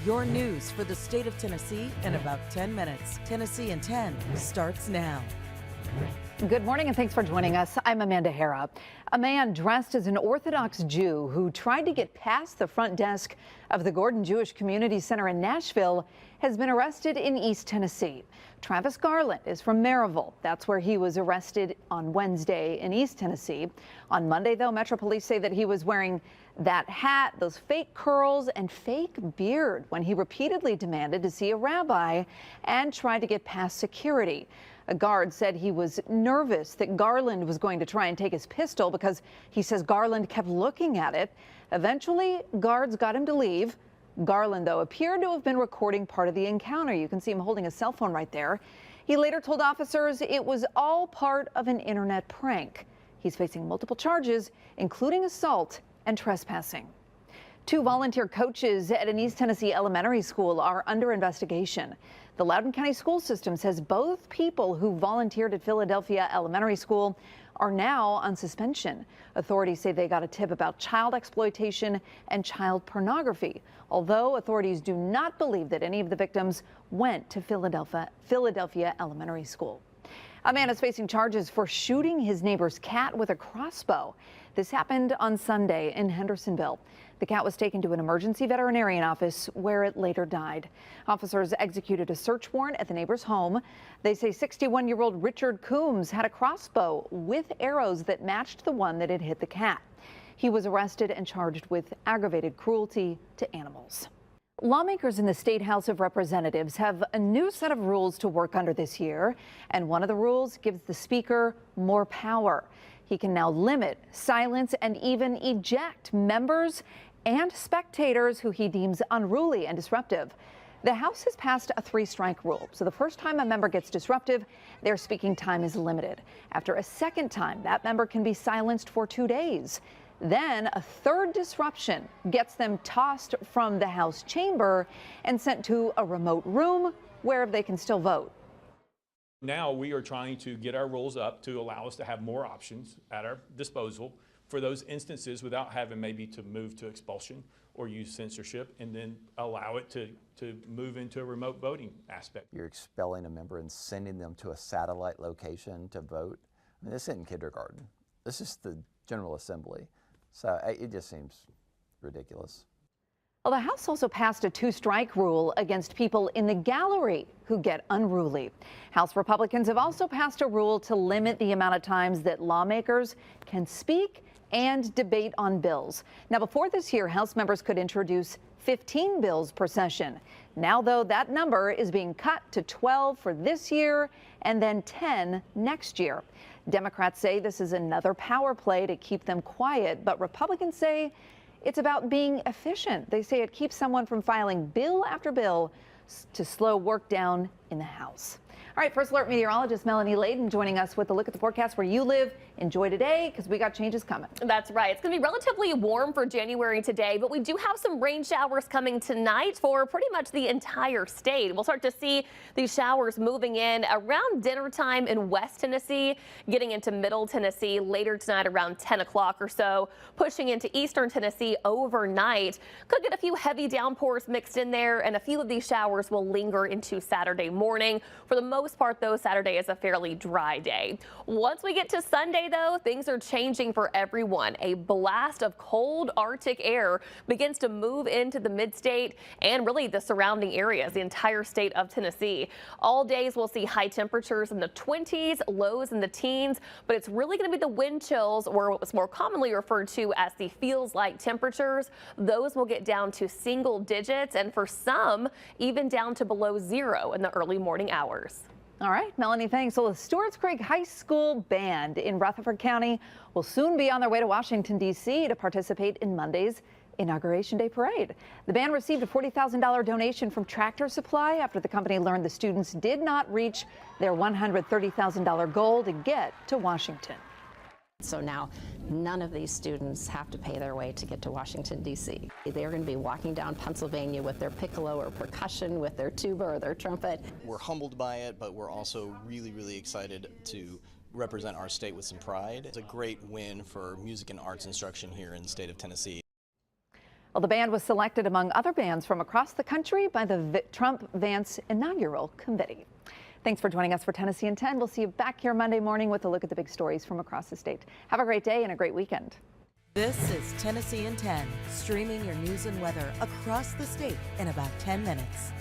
Your news for the state of Tennessee in about 10 minutes. Tennessee in 10 starts now. Good morning and thanks for joining us. I'm Amanda Hera. A man dressed as an Orthodox Jew who tried to get past the front desk of the Gordon Jewish Community Center in Nashville has been arrested in East Tennessee. Travis Garland is from Maryville. That's where he was arrested on Wednesday in East Tennessee. On Monday, though, Metro Police say that he was wearing that hat, those fake curls and fake beard when he repeatedly demanded to see a rabbi and tried to get past security. A guard said he was nervous that Garland was going to try and take his pistol because he says Garland kept looking at it. Eventually, guards got him to leave. Garland, though, appeared to have been recording part of the encounter. You can see him holding a cell phone right there. He later told officers it was all part of an internet prank. He's facing multiple charges, including assault and trespassing. 2 volunteer coaches at an East Tennessee elementary school are under investigation. The Loudoun County School System says both people who volunteered at Philadelphia Elementary School are now on suspension. Authorities say they got a tip about child exploitation and child pornography, although authorities do not believe that any of the victims went to Philadelphia Elementary School. A man is facing charges for shooting his neighbor's cat with a crossbow. This happened on Sunday in Hendersonville. The cat was taken to an emergency veterinarian office where it later died. Officers executed a search warrant at the neighbor's home. They say 61-year-old Richard Coombs had a crossbow with arrows that matched the one that had hit the cat. He was arrested and charged with aggravated cruelty to animals. Lawmakers in the State House of Representatives have a new set of rules to work under this year, and one of the rules gives the Speaker more power. He can now limit, silence, and even eject members and spectators who he deems unruly and disruptive. The House has passed a 3-strike rule, so the first time a member gets disruptive, their speaking time is limited. After a second time, that member can be silenced for 2 days. Then a third disruption gets them tossed from the House chamber and sent to a remote room where they can still vote. Now we are trying to get our rules up to allow us to have more options at our disposal for those instances without having maybe to move to expulsion or use censorship, and then allow it to move into a remote voting aspect. You're expelling a member and sending them to a satellite location to vote. I mean, this isn't kindergarten. This is the General Assembly. So it just seems ridiculous. Well, the House also passed a 2-strike rule against people in the gallery who get unruly. House Republicans have also passed a rule to limit the amount of times that lawmakers can speak and debate on bills. Now, before this year, House members could introduce 15 bills per session. Now, though, that number is being cut to 12 for this year and then 10 next year. Democrats say this is another power play to keep them quiet, but Republicans say it's about being efficient. They say it keeps someone from filing bill after bill to slow work down in the House. All right, First Alert meteorologist Melanie Layden joining us with a look at the forecast where you live. Enjoy today because we got changes coming. That's right. It's going to be relatively warm for January today, but we do have some rain showers coming tonight for pretty much the entire state. We'll start to see these showers moving in around dinner time in West Tennessee, getting into Middle Tennessee later tonight around 10 o'clock or so, pushing into Eastern Tennessee overnight. Could get a few heavy downpours mixed in there, and a few of these showers will linger into Saturday morning. For the most part, though, Saturday is a fairly dry day. Once we get to Sunday, though, things are changing for everyone. A blast of cold Arctic air begins to move into the mid-state and really the surrounding areas, the entire state of Tennessee. All days we'll see high temperatures in the 20s, lows in the teens, but it's really going to be the wind chills, or what's more commonly referred to as the feels-like temperatures. Those will get down to single digits, and for some, even down to below 0 in the early morning hours. All right, Melanie, thanks. Well, the Stewart's Creek High School Band in Rutherford County will soon be on their way to Washington, D.C. to participate in Monday's Inauguration Day Parade. The band received a $40,000 donation from Tractor Supply after the company learned the students did not reach their $130,000 goal to get to Washington. So now none of these students have to pay their way to get to Washington, D.C. They're going to be walking down Pennsylvania with their piccolo or percussion, with their tuba or their trumpet. We're humbled by it, but we're also really, really excited to represent our state with some pride. It's a great win for music and arts instruction here in the state of Tennessee. Well, the band was selected among other bands from across the country by the Trump-Vance inaugural committee. Thanks for joining us for Tennessee in 10. We'll see you back here Monday morning with a look at the big stories from across the state. Have a great day and a great weekend. This is Tennessee in 10, streaming your news and weather across the state in about 10 minutes.